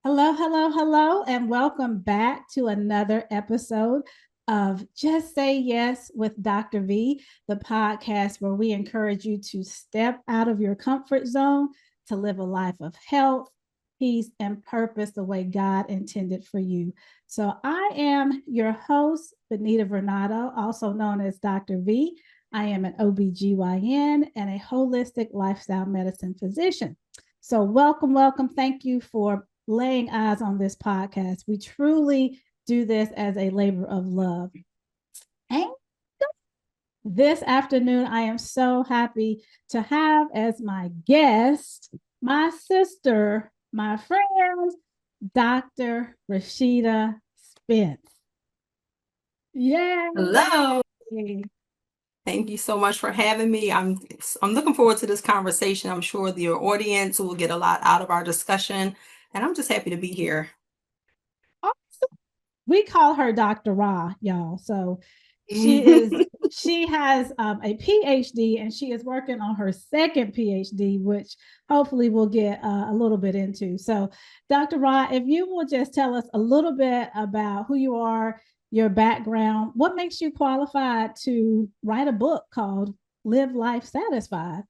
Hello, hello, hello, and welcome back to another episode of Just Say Yes with Dr. V, the podcast where we encourage you to step out of your comfort zone to live a life of health, peace, and purpose the way God intended for you. So, I am your host, Benita Vernado, also known as Dr. V. I am an OBGYN and a holistic lifestyle medicine physician. So, welcome, welcome. Thank you for laying eyes on this podcast. We truly do this as a labor of love. And this afternoon, I am so happy to have as my guest my sister, my friend, Dr. Rashida Spence. Yay! Hello. Thank you so much for having me. I'm looking forward to this conversation. I'm sure the audience will get a lot out of our discussion, and I'm just happy to be here. Awesome. We call her Dr. Ra, y'all. So she has a PhD and she is working on her second PhD, which hopefully we'll get a little bit into. So, Dr. Ra, if you will just tell us a little bit about who you are, your background, what makes you qualified to write a book called Live Life Satisfied?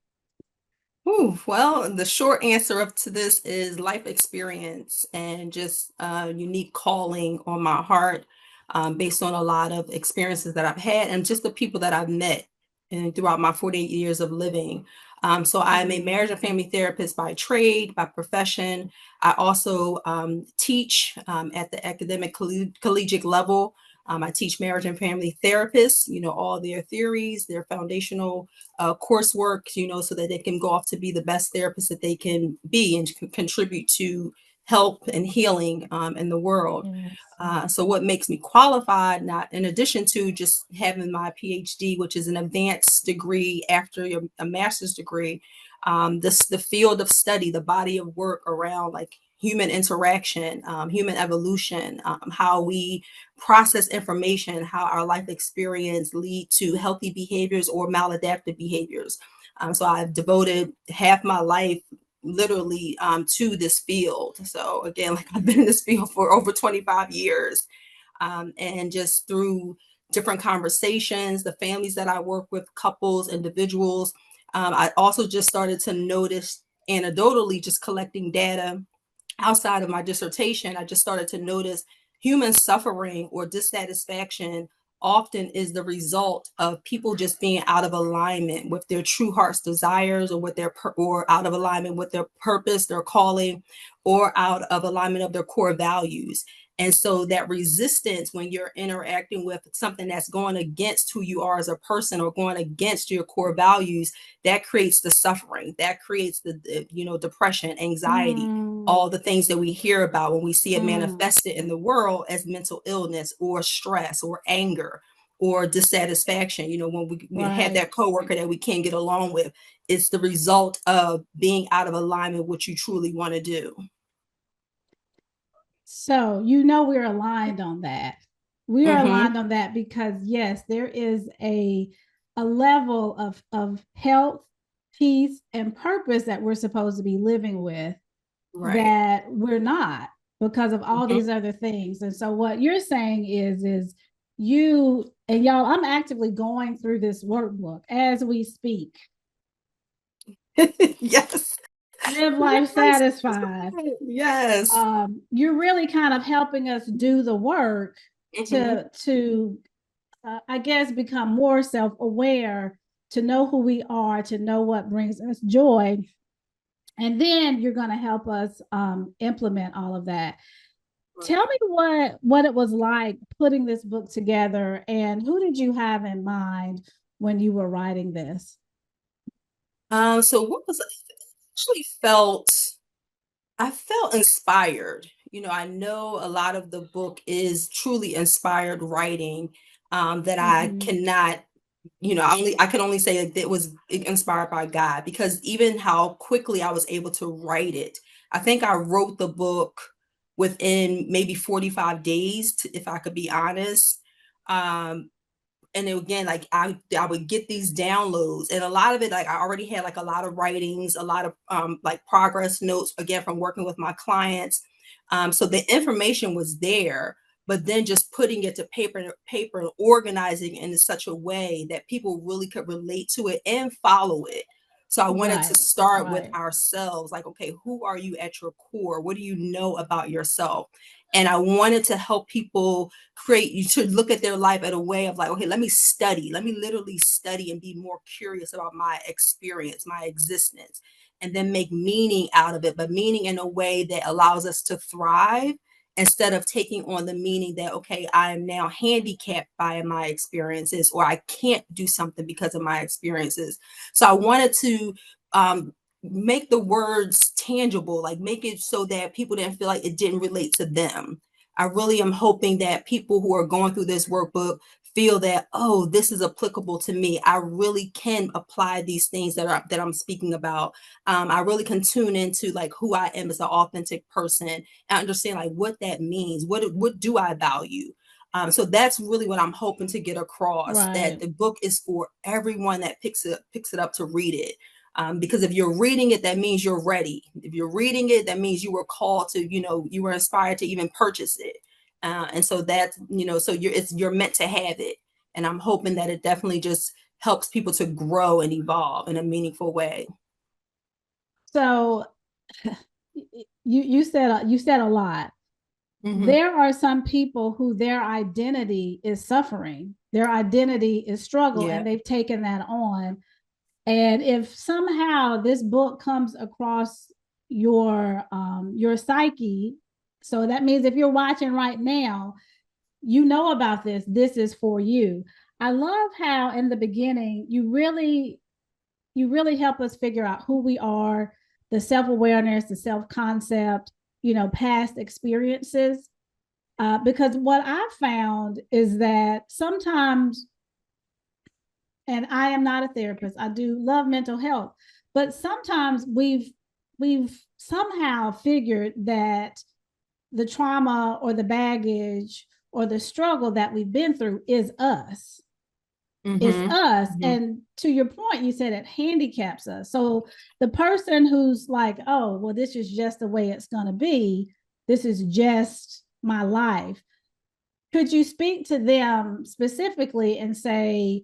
Ooh, well, the short answer up to this is life experience and just a unique calling on my heart, based on a lot of experiences that I've had and just the people that I've met and throughout my 48 years of living. So I'm a marriage and family therapist by trade, by profession. I also teach at the academic collegiate level. I teach marriage and family therapists, all their theories, their foundational coursework, so that they can go off to be the best therapist that they can be and contribute to help and healing in the world. Yes. So what makes me qualified, not in addition to just having my PhD, which is an advanced degree after a master's degree, the field of study, the body of work around like human interaction, human evolution, how we process information, how our life experience lead to healthy behaviors or maladaptive behaviors. So I've devoted half my life literally to this field. So again, like I've been in this field for over 25 years. And just through different conversations, the families that I work with, couples, individuals, I also just started to notice anecdotally, just collecting data outside of my dissertation, I just started to notice human suffering or dissatisfaction often is the result of people just being out of alignment with their true heart's desires or with or out of alignment with their purpose, their calling, or out of alignment of their core values. And so that resistance when you're interacting with something that's going against who you are as a person or going against your core values, that creates the suffering, that creates the depression, anxiety, Mm, all the things that we hear about when we see it mm, manifested in the world as mental illness or stress or anger or dissatisfaction. When we have right. that coworker that we can't get along with, it's the result of being out of alignment with what you truly want to do. So, we're aligned on that. We are Mm-hmm. aligned on that because yes, there is a level of health, peace, and purpose that we're supposed to be living with Right. that we're not because of all Mm-hmm. these other things. And so what you're saying is you and y'all, I'm actively going through this workbook as we speak. Yes. Live life Yes. satisfied. Yes. You're really kind of helping us do the work Mm-hmm. to I guess become more self-aware, to know who we are, to know what brings us joy, and then you're going to help us implement all of that. Tell me what it was like putting this book together, and who did you have in mind when you were writing this? So what was actually felt I felt inspired. I know a lot of the book is truly inspired writing, that I Mm-hmm. cannot, I can only say that it was inspired by God because even how quickly I was able to write it. I think I wrote the book within maybe 45 days, if I could be honest. Um, and then again, like I would get these downloads, and a lot of it, like I already had like a lot of writings, a lot of like progress notes again from working with my clients. So the information was there, but then just putting it to paper and organizing in such a way that people really could relate to it and follow it. So I wanted to start with ourselves, like, okay, who are you at your core? What do you know about yourself? And I wanted to help people create, you should look at their life at a way of like, okay, let me literally study and be more curious about my experience, my existence, and then make meaning out of it, but meaning in a way that allows us to thrive instead of taking on the meaning that, okay, I am now handicapped by my experiences, or I can't do something because of my experiences. So I wanted to make the words tangible, like make it so that people didn't feel like it didn't relate to them. I really am hoping that people who are going through this workbook feel that, oh, this is applicable to me. I really can apply these things that I'm speaking about. I really can tune into like who I am as an authentic person and understand like what that means. What do I value? So that's really what I'm hoping to get across. That the book is for everyone that picks it up to read it. Because if you're reading it, that means you're ready. If you're reading it, that means you were called to, you were inspired to even purchase it. And so that's, so you're meant to have it. And I'm hoping that it definitely just helps people to grow and evolve in a meaningful way. So you said a lot. Mm-hmm. There are some people who their identity is suffering, their identity is struggle, Yeah. and they've taken that on. And if somehow this book comes across your psyche, so that means if you're watching right now, you know about this. This is for you. I love how in the beginning you really help us figure out who we are, the self-awareness, the self-concept, past experiences. Because what I found is that sometimes, and I am not a therapist, I do love mental health, but sometimes we've somehow figured that the trauma or the baggage or the struggle that we've been through is us. It's us. Mm-hmm. And to your point, you said it handicaps us. So the person who's like, oh, well, this is just the way it's going to be, this is just my life. Could you speak to them specifically and say,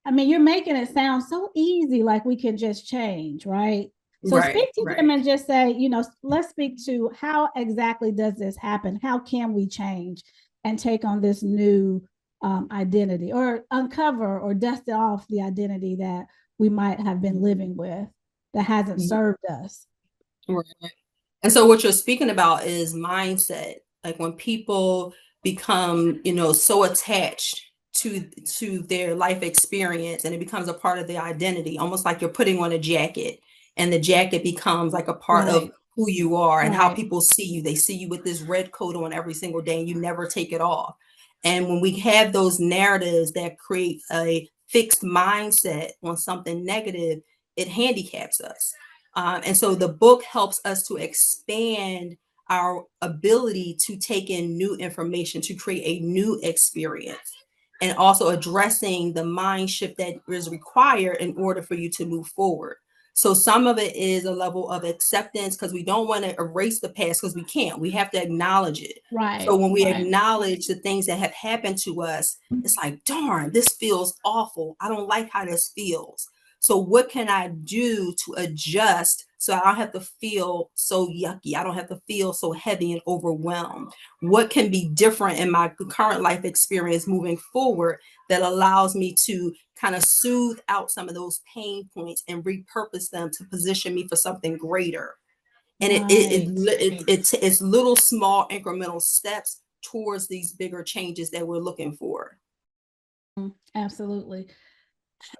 I mean, you're making it sound so easy, like we can just change, right? So speak to them and just say, let's speak to how exactly does this happen? How can we change and take on this new identity, or uncover or dust off the identity that we might have been living with that hasn't served us? Right. And so what you're speaking about is mindset. Like when people become, so attached to their life experience, and it becomes a part of their identity, almost like you're putting on a jacket, and the jacket becomes like a part of who you are and how people see you. They see you with this red coat on every single day and you never take it off. And when we have those narratives that create a fixed mindset on something negative, it handicaps us. And so the book helps us to expand our ability to take in new information, to create a new experience, and also addressing the mind shift that is required in order for you to move forward. So some of it is a level of acceptance, because we don't want to erase the past, because we can't. We have to acknowledge it. So when we acknowledge the things that have happened to us, it's like, darn, this feels awful. I don't like how this feels. So what can I do to adjust so I don't have to feel so yucky? I don't have to feel so heavy and overwhelmed. What can be different in my current life experience moving forward that allows me to kind of soothe out some of those pain points and repurpose them to position me for something greater? And it's little small incremental steps towards these bigger changes that we're looking for. Absolutely.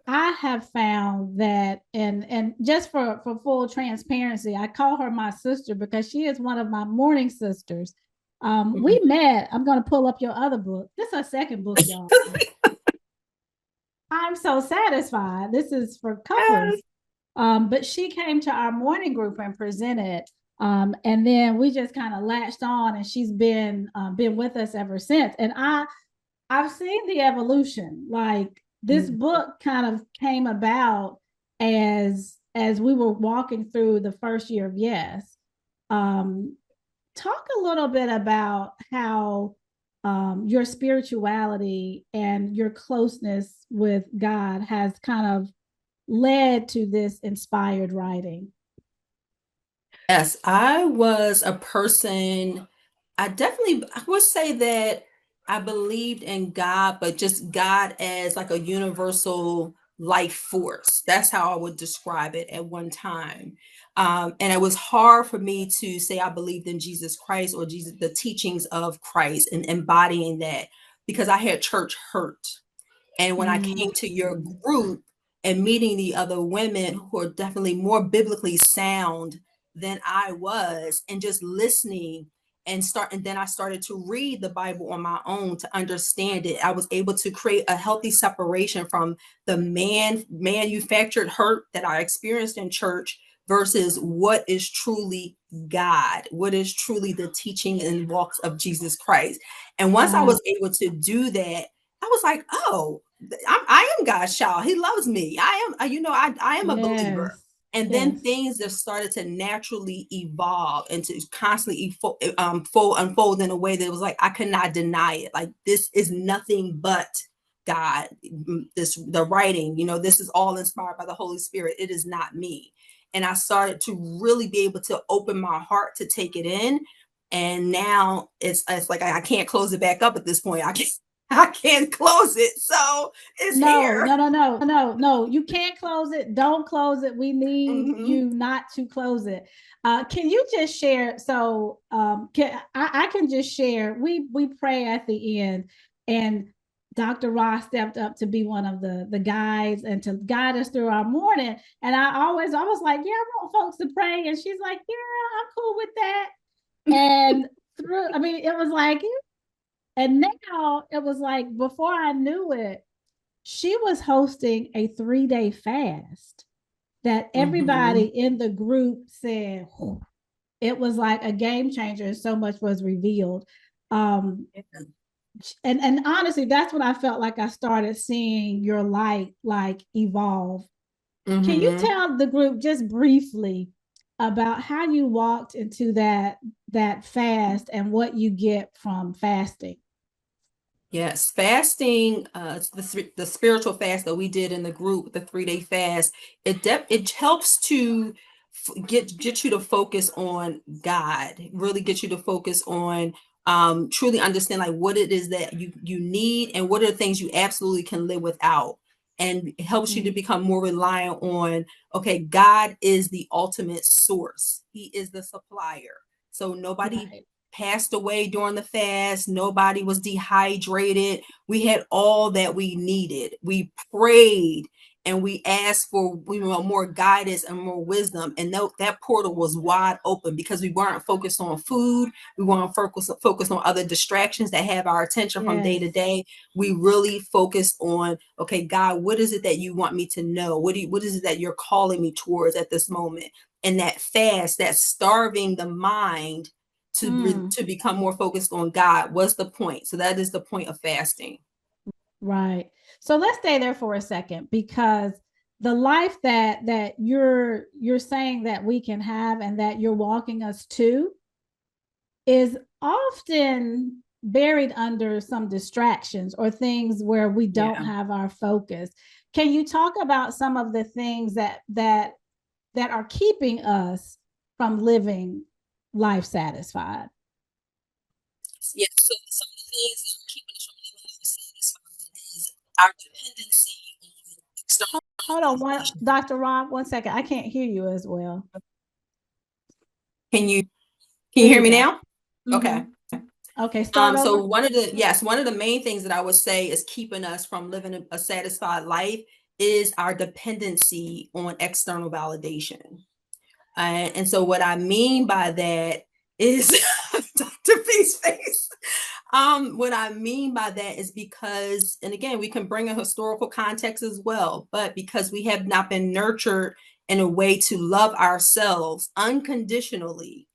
I have found that, and just for full transparency, I call her my sister because she is one of my morning sisters. We met. I'm going to pull up your other book. This is our second book, y'all. I'm so satisfied. This is for couples. But she came to our morning group and presented. And then we just kind of latched on, and she's been with us ever since. And I've seen the evolution. Like this book kind of came about as we were walking through the first year of Yes. Um, talk a little bit about how your spirituality and your closeness with God has kind of led to this inspired writing. Yes, I was a person, I would say that I believed in God, but just God as like a universal life force. That's how I would describe it at one time. And it was hard for me to say I believed in Jesus Christ or Jesus, the teachings of Christ and embodying that because I had church hurt. And when I Mm, came to your group and meeting the other women who are definitely more biblically sound than I was, and just listening and then I started to read the Bible on my own to understand it. I was able to create a healthy separation from the manufactured hurt that I experienced in church versus what is truly God, what is truly the teaching and walks of Jesus Christ. And once I wow. was able to do that, I was like, oh, I am God's child. He loves me. I am a believer. Yes. And then Yes. things just started to naturally evolve and to constantly unfold in a way that was like, I could not deny it. Like, this is nothing but God. The writing, this is all inspired by the Holy Spirit. It is not me. And I started to really be able to open my heart to take it in. And now it's like I can't close it back up at this point. I can't close it. So it's No, here. no, no, no, no, no. You can't close it. Don't close it. We need Mm-hmm. you not to close it. Can you just share? So, I can just share. We pray at the end, and Dr. Ross stepped up to be one of the guides and to guide us through our morning. And I was like, yeah, I want folks to pray, and she's like, yeah, I'm cool with that. And through, I mean, it was like, and now it was like before I knew it, she was hosting a 3-day fast that everybody Mm-hmm. in the group said it was like a game changer and so much was revealed. Um, and honestly, that's when I felt like I started seeing your light like evolve. Can you Mm-hmm. tell the group just briefly about how you walked into that fast and what you get from fasting? Yes, fasting, the spiritual fast that we did in the group, the 3-day fast, it helps to get you to focus on God, really get you to focus on truly understand like what it is that you need and what are the things you absolutely can live without. And it helps you to Mm, become more reliant on, okay, God is the ultimate source. He is the supplier. So nobody right. passed away during the fast. Nobody was dehydrated. We had all that we needed. We prayed and we asked for more guidance and more wisdom. And that portal was wide open because we weren't focused on food. We weren't focused on other distractions that have our attention from day Yes. to day. We really focused on, okay, God, what is it that you want me to know? What is it that you're calling me towards at this moment? And that fast, that starving the mind Mm. to become more focused on God was the point. So that is the point of fasting. Right. So let's stay there for a second because the life that you're saying that we can have and that you're walking us to is often buried under some distractions or things where we don't Yeah. have our focus. Can you talk about some of the things that are keeping us from living life satisfied? Yeah. So some of the things that are keeping us from living life satisfied is our dependency on external Hold on, one validation. Dr. Rob, 1 second. I can't hear you as well. Can you There hear you me go. now? Mm-hmm. Okay. Okay, start So over. one of the main things that I would say is keeping us from living a satisfied life is our dependency on external validation. And so what I mean by that is Dr. B's face. What I mean by that is because, and again, we can bring a historical context as well, but because we have not been nurtured in a way to love ourselves unconditionally,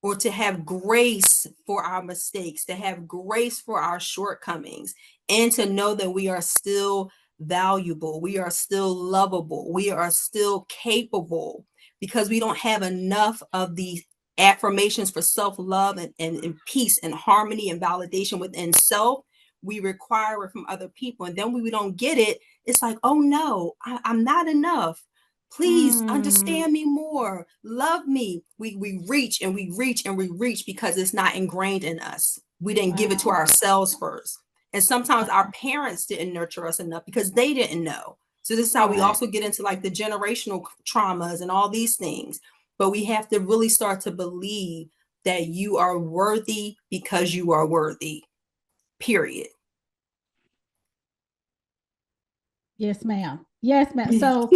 or to have grace for our mistakes, to have grace for our shortcomings, and to know that we are still valuable, we are still lovable, we are still capable, because we don't have enough of the affirmations for self-love and peace and harmony and validation within self, we require it from other people. And then when we don't get it, it's like, oh no, I'm not enough. Please understand me more. Love me. We reach and we reach and we reach because it's not ingrained in us. We didn't give it to Wow. ourselves first. And sometimes our Wow. parents didn't nurture us enough because they didn't know. So this is how we Right. also get into like the generational traumas and all these things. But we have to really start to believe that you are worthy because you are worthy. Period. Yes, ma'am. Yes, ma'am. So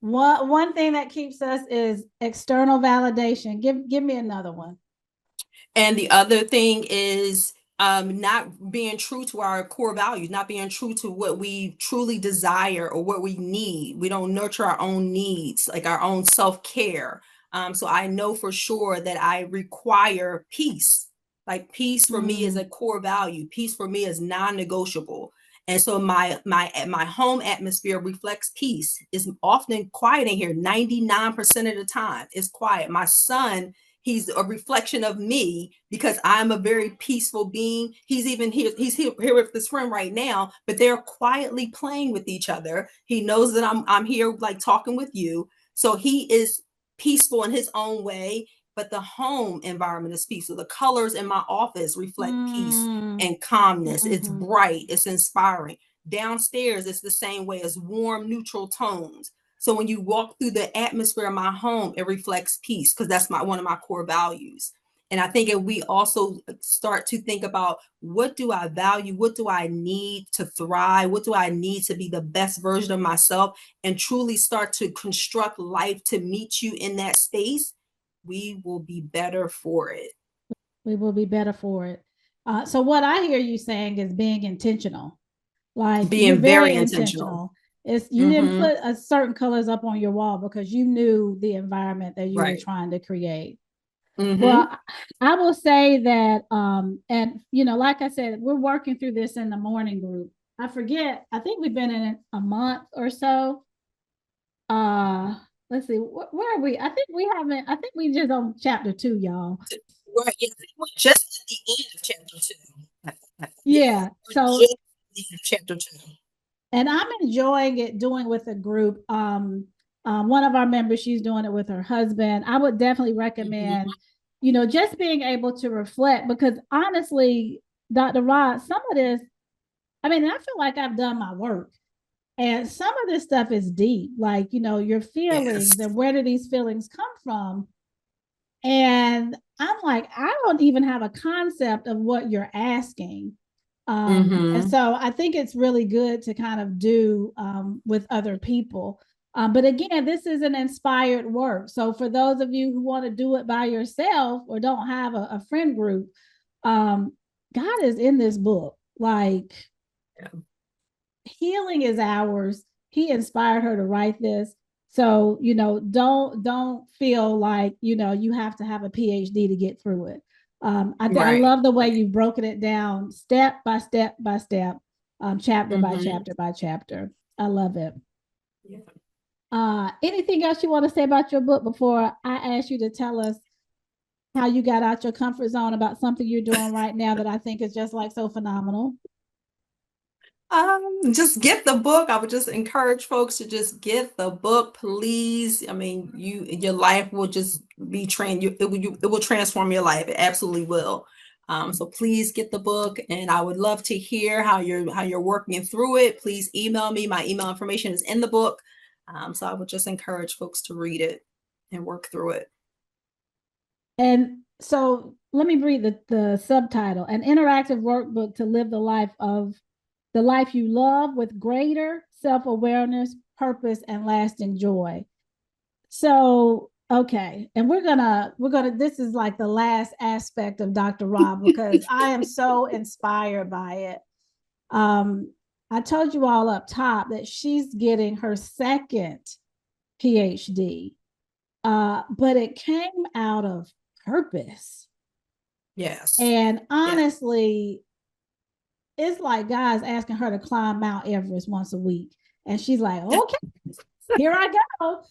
one thing that keeps us is external validation. Give me another one. And the other thing is not being true to our core values, not being true to what we truly desire or what we need. We don't nurture our own needs, like our own self care. So I know for sure that I require peace. Like peace for me is a Mm, core value. Peace for me is non-negotiable. And so my home atmosphere reflects peace. It's often quiet in here. 99% of the time, it's quiet. My son, he's a reflection of me because I'm a very peaceful being. He's even here, he's here with his friend right now, but they're quietly playing with each other. He knows that I'm here like talking with you. So he is peaceful in his own way, but the home environment is peaceful. The colors in my office reflect peace mm, and calmness. It's mm-hmm. bright, it's inspiring. Downstairs, it's the same way as warm, neutral tones. So when you walk through the atmosphere of my home, it reflects peace because that's one of my core values. And I think if we also start to think about what do I value, what do I need to thrive, what do I need to be the best version of myself, and truly start to construct life to meet you in that space, we will be better for it. We will be better for it. So what I hear you saying is being intentional. Like you're Being very very intentional. intentional. It's you didn't Mm-hmm. put a certain colors up on your wall because you knew the environment that you were Right. trying to create. Mm-hmm. Well, I will say that, and like I said, we're working through this in the morning group. I forget. I think we've been in it a month or so. Let's see, where are we? I think we haven't. I think we just on chapter 2, y'all. Right. Yeah, we're just at the end of chapter 2. Yeah, Yeah. we're So, just at the end of chapter 2. and I'm enjoying it doing with a group. One of our members, she's doing it with her husband. I would definitely Mm-hmm. recommend, just being able to reflect because honestly, Dr. Rod, some of this, I mean, I feel like I've done my work. And some of this stuff is deep, like, your Yes. feelings and where do these feelings come from? And I'm like, I don't even have a concept of what you're asking. And Mm-hmm. so I think it's really good to kind of do with other people. But again, this is an inspired work. So for those of you who want to do it by yourself or don't have a friend group, um, God is in this book. Like, Yeah. healing is ours. He inspired her to write this. So, don't feel like, you have to have a PhD to get through it. I Right. love the way Right. you've broken it down step by step by step, chapter by Mm-hmm. chapter by chapter. I love it. Yeah. Anything else you want to say about your book before I ask you to tell us how you got out your comfort zone about something you're doing right now that I think is just like so phenomenal? Just get the book. I would just encourage folks to just get the book, please. I mean, your life will just be it will transform your life. It absolutely will. So please get the book, and I would love to hear how you're working through it. Please email me. My email information is in the book. So I would just encourage folks to read it and work through it. And so let me read the subtitle: an interactive workbook to live the life you love with greater self-awareness, purpose, and lasting joy. So, okay. And we're gonna this is like the last aspect of Dr. Rob because I am so inspired by it. Um, I told you all up top that she's getting her second PhD. But it came out of purpose. Yes. And Yeah. honestly, it's like guys asking her to climb Mount Everest once a week. And she's like, okay, here I go.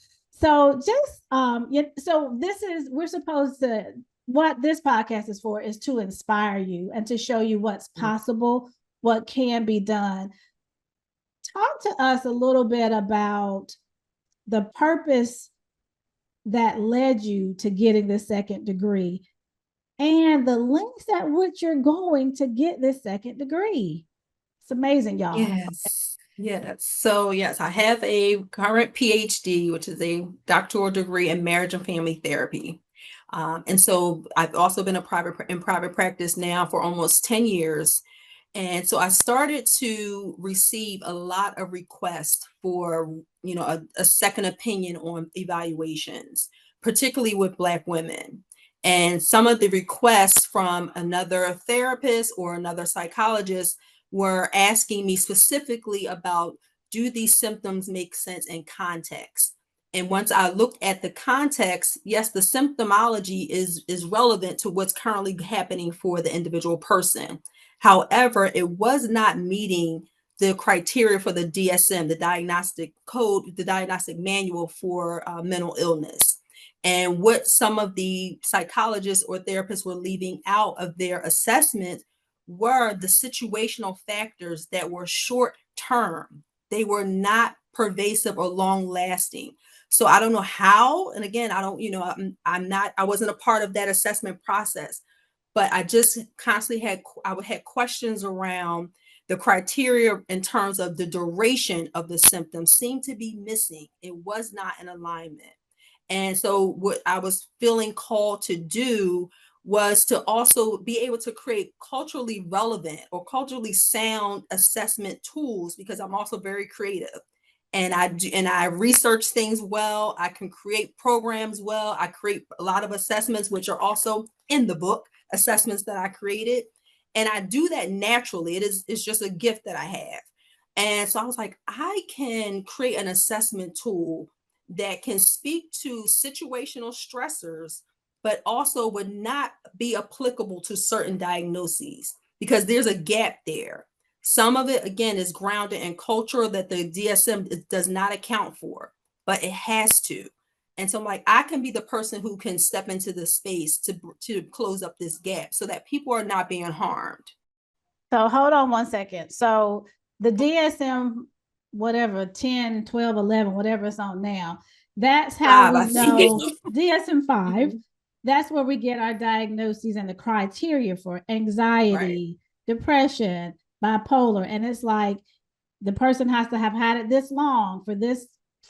So just so this is we're supposed to what this podcast is for is to inspire you and to show you what's possible, what can be done. Talk to us a little bit about the purpose that led you to getting the second degree and the links at which you're going to get this second degree. It's amazing, y'all. Yes. Yes. So yes, I have a current PhD, which is a doctoral degree in marriage and family therapy. And so I've also been in private practice now for almost 10 years. And so I started to receive a lot of requests for, a second opinion on evaluations, particularly with Black women. And some of the requests from another therapist or another psychologist were asking me specifically about, do these symptoms make sense in context? And once I looked at the context, yes, the symptomology is relevant to what's currently happening for the individual person. However, it was not meeting the criteria for the DSM, the diagnostic code, the diagnostic manual for mental illness. And what some of the psychologists or therapists were leaving out of their assessment were the situational factors that were short term. They were not pervasive or long lasting. So I don't know how, and again, I don't, I'm not, I wasn't a part of that assessment process, but I just constantly had questions around the criteria in terms of the duration of the symptoms seemed to be missing. It was not in alignment. And so what I was feeling called to do was to also be able to create culturally relevant or culturally sound assessment tools, because I'm also very creative and I research things well. I can create programs well. I create a lot of assessments, which are also in the book, assessments that I created. And I do that naturally. It's just a gift that I have. And so I was like, I can create an assessment tool that can speak to situational stressors, but also would not be applicable to certain diagnoses because there's a gap there. Some of it, again, is grounded in culture that the DSM does not account for, but it has to. And so I'm like, I can be the person who can step into the space to close up this gap so that people are not being harmed. So hold on 1 second. So the DSM, whatever, 10, 12, 11, whatever it's on now, that's how Five, we I think. know DSM 5. Mhm. That's where we get our diagnoses and the criteria for Right. anxiety, depression, bipolar. And it's like the person has to have had it this long for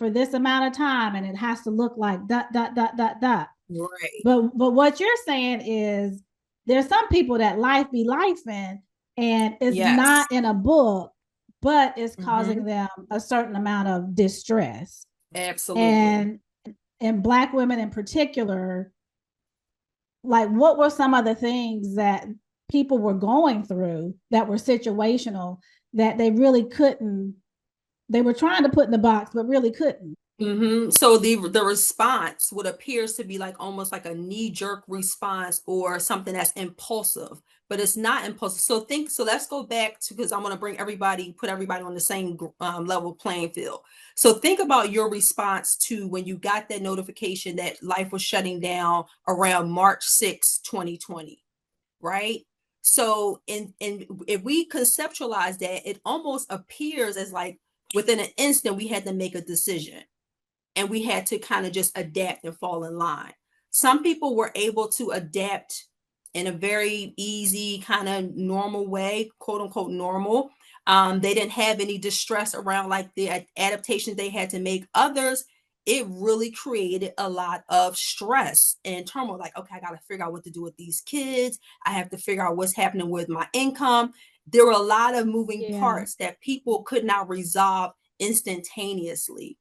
this amount of time, and it has to look like dot dot dot dot dot. Right. But what you're saying is there's some people that life be life in, and it's Yes. not in a book, but it's causing Hmm. them a certain amount of distress. Absolutely. And Black women in particular, like what were some of the things that people were going through that were situational that they really couldn't, they were trying to put in the box, but really couldn't? So the response would appears to be like almost like a knee jerk response or something that's impulsive, but it's not impulsive. So let's go back to, because I want to put everybody on the same level playing field. So think about your response to when you got that notification that life was shutting down around March 6, 2020, right? So in if we conceptualize that, it almost appears as like within an instant we had to make a decision and we had to kind of just adapt and fall in line. Some people were able to adapt in a very easy, kind of normal way, quote unquote normal. They didn't have any distress around like the adaptations they had to make. Others, it really created a lot of stress and turmoil. Like, okay, I got to figure out what to do with these kids. I have to figure out what's happening with my income. There were a lot of moving Yeah. parts that people could not resolve instantaneously.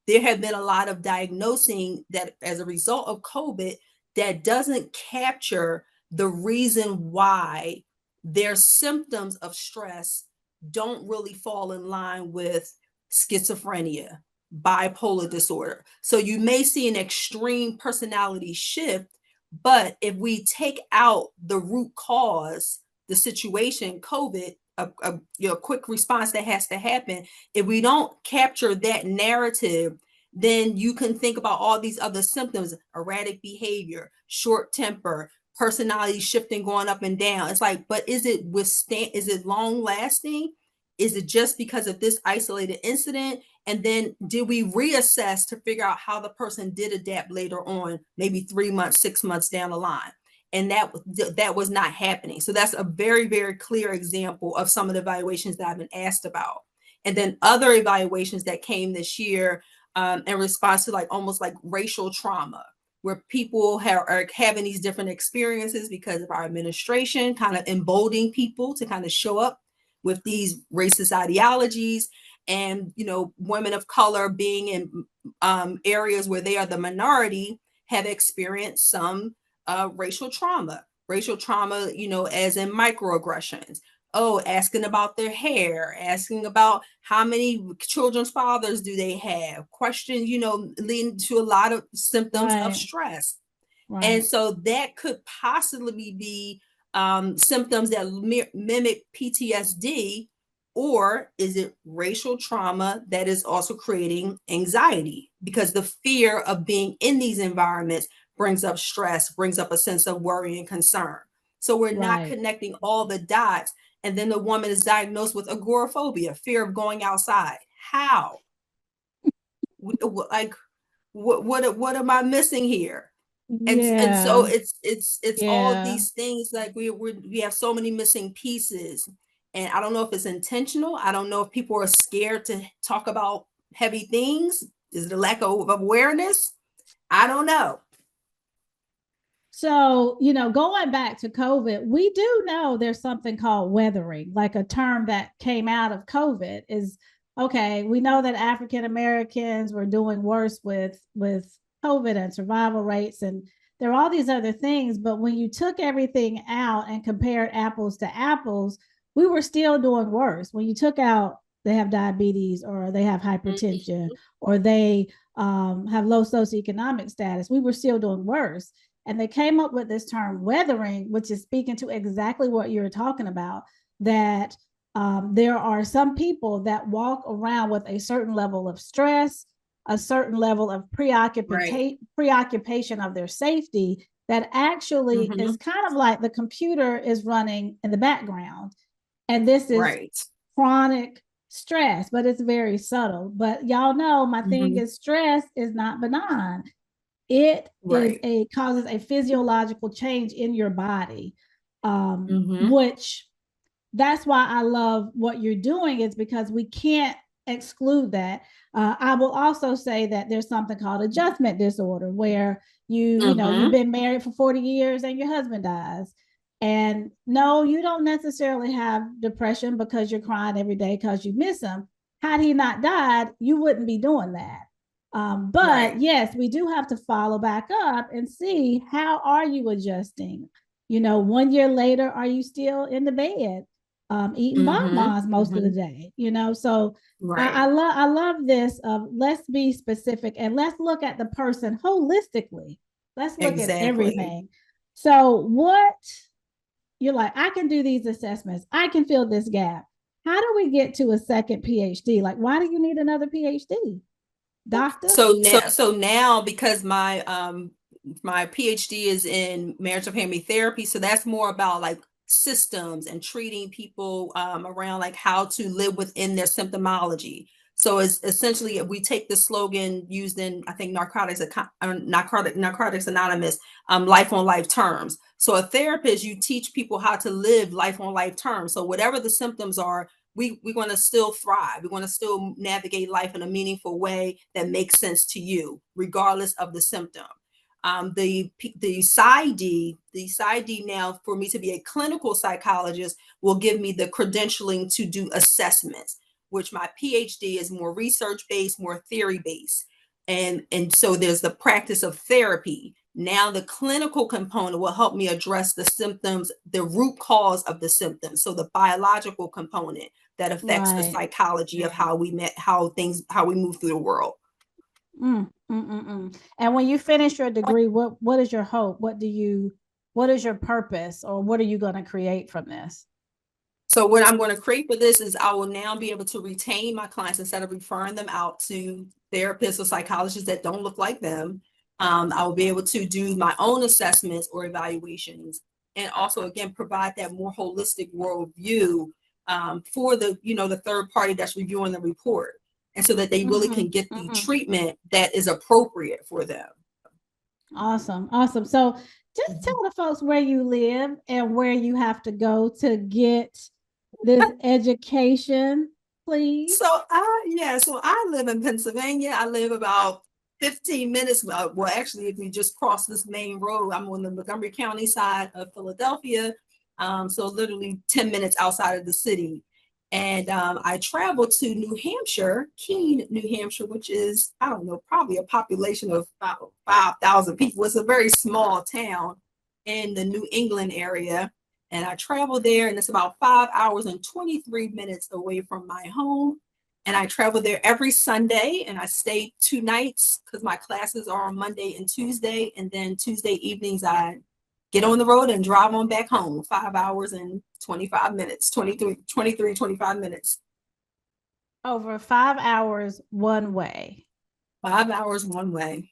There have been a lot of diagnosing that as a result of COVID that doesn't capture the reason why their symptoms of stress don't really fall in line with schizophrenia, bipolar disorder. So you may see an extreme personality shift, but if we take out the root cause, the situation, COVID, quick response that has to happen, if we don't capture that narrative, then you can think about all these other symptoms: erratic behavior, short temper, personality shifting, going up and down. It's like, but is it long lasting? Is it just because of this isolated incident? And then did we reassess to figure out how the person did adapt later on, maybe 3 months, 6 months down the line? And that was not happening. So that's a very, very clear example of some of the evaluations that I've been asked about. And then other evaluations that came this year, in response to like almost like racial trauma, where people are having these different experiences because of our administration kind of emboldening people to kind of show up with these racist ideologies. And women of color being in areas where they are the minority have experienced some racial trauma, as in microaggressions. Oh, asking about their hair, asking about how many children's fathers do they have, questions, leading to a lot of symptoms of stress. Right. And so that could possibly be symptoms that mimic PTSD, or is it racial trauma that is also creating anxiety? Because the fear of being in these environments brings up stress, brings up a sense of worry and concern. So we're not connecting all the dots. And then the woman is diagnosed with agoraphobia, fear of going outside. How? Like, what am I missing here? And so it's all these things, like we have so many missing pieces. And I don't know if it's intentional. I don't know if people are scared to talk about heavy things. Is it a lack of awareness? I don't know. So, going back to COVID, we do know there's something called weathering, like a term that came out of COVID is okay. We know that African Americans were doing worse with COVID and survival rates, and there are all these other things. But when you took everything out and compared apples to apples, we were still doing worse. When you took out, they have diabetes, or they have hypertension, or they have low socioeconomic status, we were still doing worse. And they came up with this term weathering, which is speaking to exactly what you're talking about, that there are some people that walk around with a certain level of stress, a certain level of preoccupation of their safety, that actually is kind of like the computer is running in the background. And this is chronic stress, but it's very subtle. But y'all know my thing is stress is not benign. It causes a physiological change in your body, which that's why I love what you're doing, is because we can't exclude that. I will also say that there's something called adjustment disorder, where you've been married for 40 years and your husband dies. And no, you don't necessarily have depression because you're crying every day because you miss him. Had he not died, you wouldn't be doing that. But yes, we do have to follow back up and see, how are you adjusting? 1 year later, are you still in the bed eating bonbons most of the day? So I love this of, let's be specific and let's look at the person holistically. Let's look at everything. So what you're like, I can do these assessments, I can fill this gap. How do we get to a second PhD? Like, why do you need another PhD? Doctor? So now because my PhD is in marriage and family therapy, so that's more about like systems and treating people around like how to live within their symptomology. So it's essentially, we take the slogan used in, I think, Narcotics Anonymous, life on life terms. So a therapist, you teach people how to live life on life terms. So whatever the symptoms are, we're going to still thrive. We're going to still navigate life in a meaningful way that makes sense to you, regardless of the symptom. The PsyD now, for me to be a clinical psychologist, will give me the credentialing to do assessments, which my PhD is more research based, more theory based. And so there's the practice of therapy. Now the clinical component will help me address the symptoms, the root cause of the symptoms. So the biological component that affects the psychology of how we move through the world. And when you finish your degree, what is your hope? What is your purpose, or what are you going to create from this? So what I'm going to create for this is, I will now be able to retain my clients instead of referring them out to therapists or psychologists that don't look like them. I will be able to do my own assessments or evaluations, and also again provide that more holistic worldview for the third party that's reviewing the report, and so that they really Mm-hmm. can get the Mm-hmm. treatment that is appropriate for them. Awesome. Awesome. So just tell the folks where you live and where you have to go to get this education, please. So I live in Pennsylvania. I live about 15 minutes. Well, actually, if you just cross this main road, I'm on the Montgomery County side of Philadelphia. So literally 10 minutes outside of the city. And I travel to New Hampshire, Keene, New Hampshire, which is, I don't know, probably a population of about 5,000 people. It's a very small town in the New England area. And I travel there, and it's about 5 hours and 23 minutes away from my home. And I travel there every Sunday, and I stay 2 nights because my classes are on Monday and Tuesday. And then Tuesday evenings, I get on the road and drive on back home, 5 hours and 25 minutes, 25 minutes. Over 5 hours one way. 5 hours one way.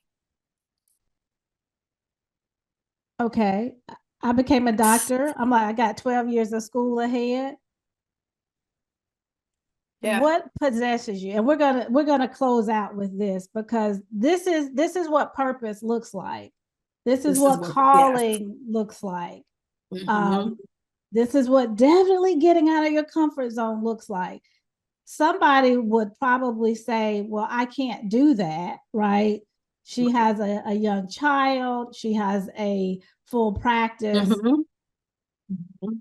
Okay. I became a doctor. I'm like, I got 12 years of school ahead. Yeah. What possesses you? And we're gonna close out with this, because this is what purpose looks like. This is This is what what, yes. calling looks like. Mm-hmm. Um, this is what definitely getting out of your comfort zone looks like. Somebody would probably say, well, I can't do that, right? She Right. has a young child, she has a full practice. Mm-hmm. Mm-hmm.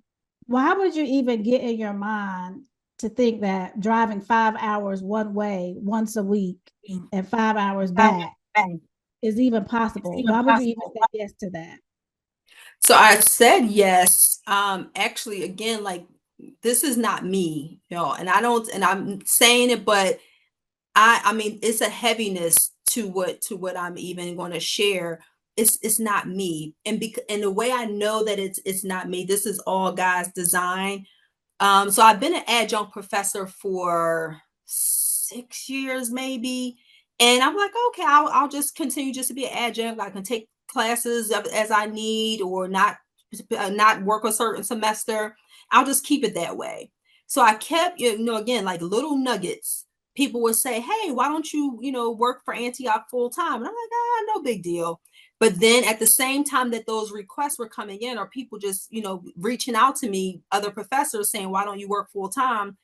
Why would you even get in your mind to think that driving 5 hours one way once a week and 5 hours back is even It's possible? even Why would you even possible. say yes to that? So I said yes. Actually, again, like this is not me, and and I'm saying it, but I mean, it's a heaviness to what I'm even going to share. It's not me, and the way I know that it's not me. This is all God's design. So I've been an adjunct professor for 6 years, maybe. And I'm like, okay, I'll just continue just to be an adjunct. I can take classes as I need, or not work a certain semester. I'll just keep it that way. So I kept, again, like little nuggets. People would say, hey, why don't you, work for Antioch full time? And I'm like, no big deal. But then at the same time that those requests were coming in, or people just, reaching out to me, other professors saying, why don't you work full time?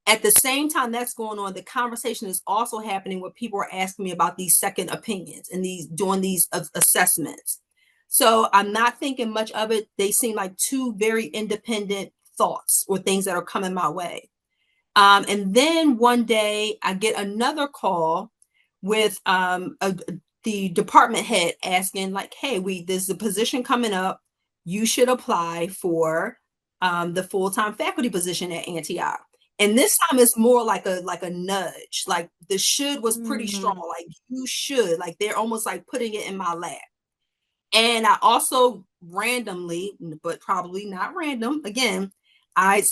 At the same time that's going on, the conversation is also happening where people are asking me about these second opinions and these doing these assessments. So I'm not thinking much of it. They seem like two very independent thoughts or things that are coming my way. And then one day I get another call with the department head asking, like, hey, there's a position coming up. You should apply for the full-time faculty position at Antioch. And this time it's more like a nudge. Like the should was pretty strong. Mm. Like you should. Like they're almost like putting it in my lap. And I also randomly, but probably not random, again, I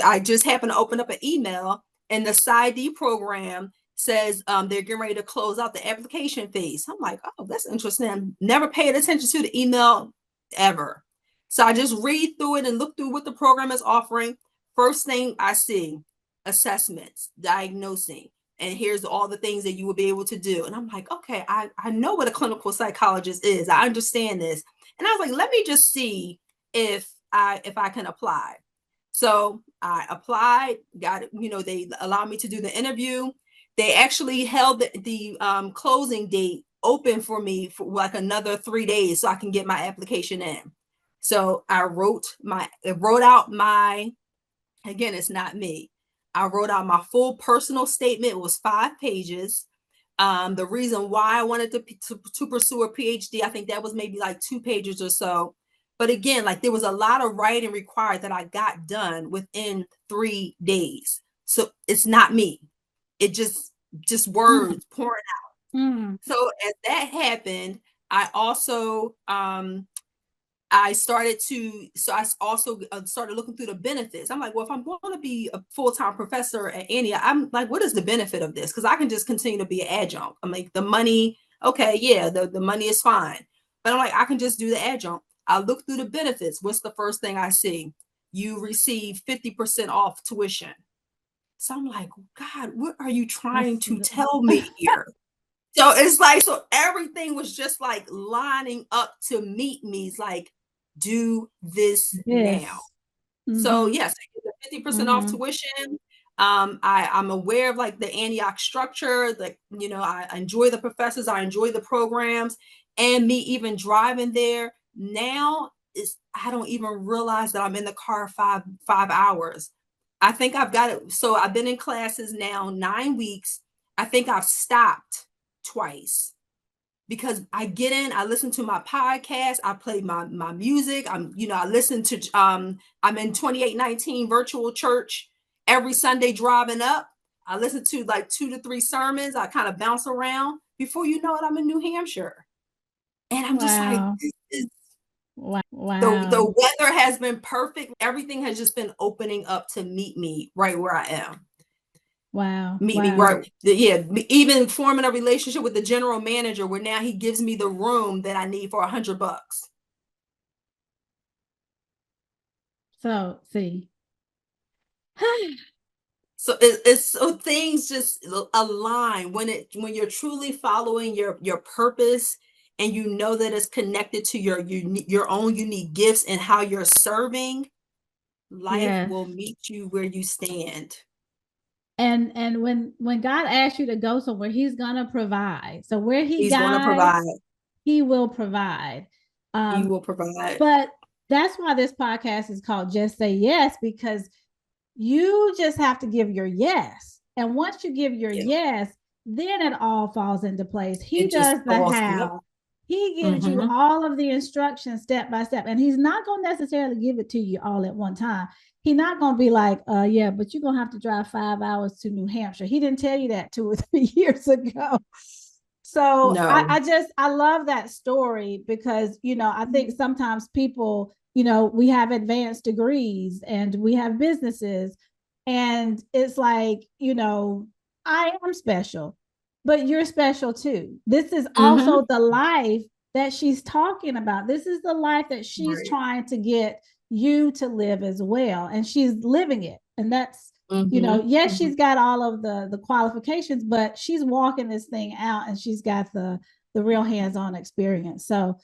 I just happened to open up an email, and the PsyD program says they're getting ready to close out the application phase. I'm like, oh, that's interesting. I never paid attention to the email ever. So I just read through it and look through what the program is offering. First thing I see, assessments, diagnosing, and here's all the things that you will be able to do. And I'm like, okay, I know what a clinical psychologist is. I understand this. And I was like, let me just see if I can apply. So I applied, got it, they allowed me to do the interview. They actually held the closing date open for me for like another 3 days so I can get my application in. So I wrote out my, again, it's not me. I wrote out my full personal statement. It was 5 pages. The reason why I wanted to pursue a PhD, I think that was maybe like 2 pages or so. But again, like there was a lot of writing required that I got done within 3 days. So it's not me. It just Mm. words pouring out. Mm. So as that happened, I also I started to, so I also started looking through the benefits. I'm like, well, if I'm going to be a full-time professor at any, I'm like, what is the benefit of this? Because I can just continue to be an adjunct. I make the money. Okay, yeah, the money is fine. But I'm like, I can just do the adjunct. I look through the benefits. What's the first thing I see? You receive 50% off tuition. So I'm like, God, what are you trying to tell me here? So it's like, so everything was just like lining up to meet me. It's like, do this now. Yes. So Mm-hmm. yes, I get the 50% off Mm-hmm. tuition. I'm aware of like the Antioch structure, like, you know, I enjoy the professors, I enjoy the programs, and me even driving there now is, I don't even realize that I'm in the car five hours. I think I've got it. So I've been in classes now 9 weeks. I think I've stopped twice because I get in, I listen to my podcast, I play my music. I listen to I'm in 2819 virtual church every Sunday driving up. I listen to like 2 to 3 sermons. I kind of bounce around. Before you know it, I'm in New Hampshire. And I'm just like, Wow. this is, the Wow. weather has been perfect. Everything has just been opening up to meet me right where I am. Wow. Meet me Wow. right, yeah, even forming a relationship with the general manager where now he gives me the room that I need for $100. So see. So it's so things just align when you're truly following your purpose, and you know that it's connected to your own unique gifts and how you're serving. Life Yes. will meet you where you stand. And when God asks you to go somewhere, He's gonna provide. So where He He's going to guides, provide. He will provide. He Um, will provide. but that's why this podcast is called Just Say Yes, because you just have to give your yes. And once you give your Yeah, yes, then it all falls into place. He it just does the falls. Yep. how. He gives you Mm-hmm. all of the instructions step by step. And he's not going to necessarily give it to you all at one time. He's not going to be like, yeah, but you're going to have to drive 5 hours to New Hampshire. He didn't tell you that 2 or 3 years ago. So No. I love that story because, I think sometimes people, we have advanced degrees and we have businesses, and it's like, I am special, but you're special too. This is Mm-hmm. also the life that she's talking about. This is the life that she's Right. trying to get you to live as well. And she's living it. And that's, Mm-hmm. yes, Mm-hmm. she's got all of the qualifications, but she's walking this thing out and she's got the real hands-on experience. So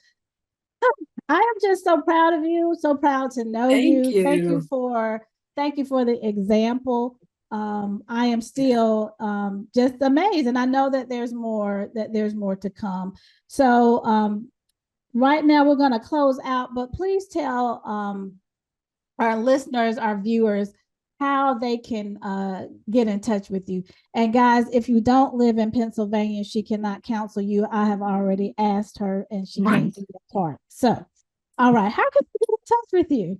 I am just so proud of you, so proud to know Thank you. you. Thank you for the example. I am still just amazed, and I know that there's more to come. So right now we're going to close out, but please tell our listeners, our viewers, how they can get in touch with you. And guys, if you don't live in Pennsylvania, she cannot counsel you. I have already asked her, and she can't Right. do that part. So, all right, how can we get in touch with you?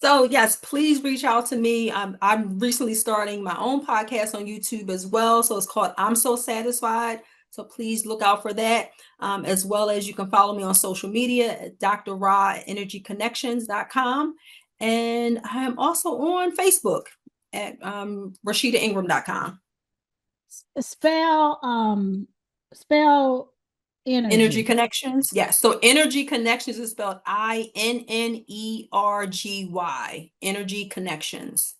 So yes, please reach out to me. I'm recently starting my own podcast on YouTube as well. So it's called I'm So Satisfied. So please look out for that. As well as you can follow me on social media at Dr. Ra at energyconnections.com. And I am also on Facebook at RashidaIngram.com. Spell spell Energy energy. Connections. Yes. So Energy Connections is spelled INNERGY. Energy Connections.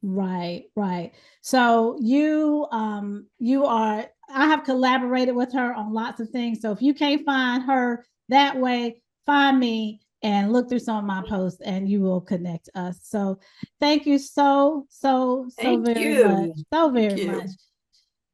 Right, right. So you are I have collaborated with her on lots of things. So if you can't find her that way, find me and look through some of my posts and you will connect us. So thank you so Thank very much. you. So Thank very much. you.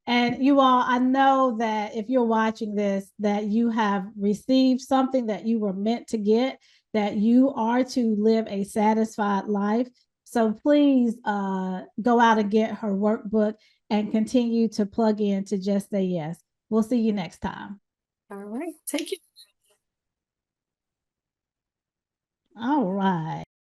And you all, I know that if you're watching this, that you have received something that you were meant to get, that you are to live a satisfied life. So please go out and get her workbook and continue to plug in to Just Say Yes. We'll see you next time. All right. Take care. All right.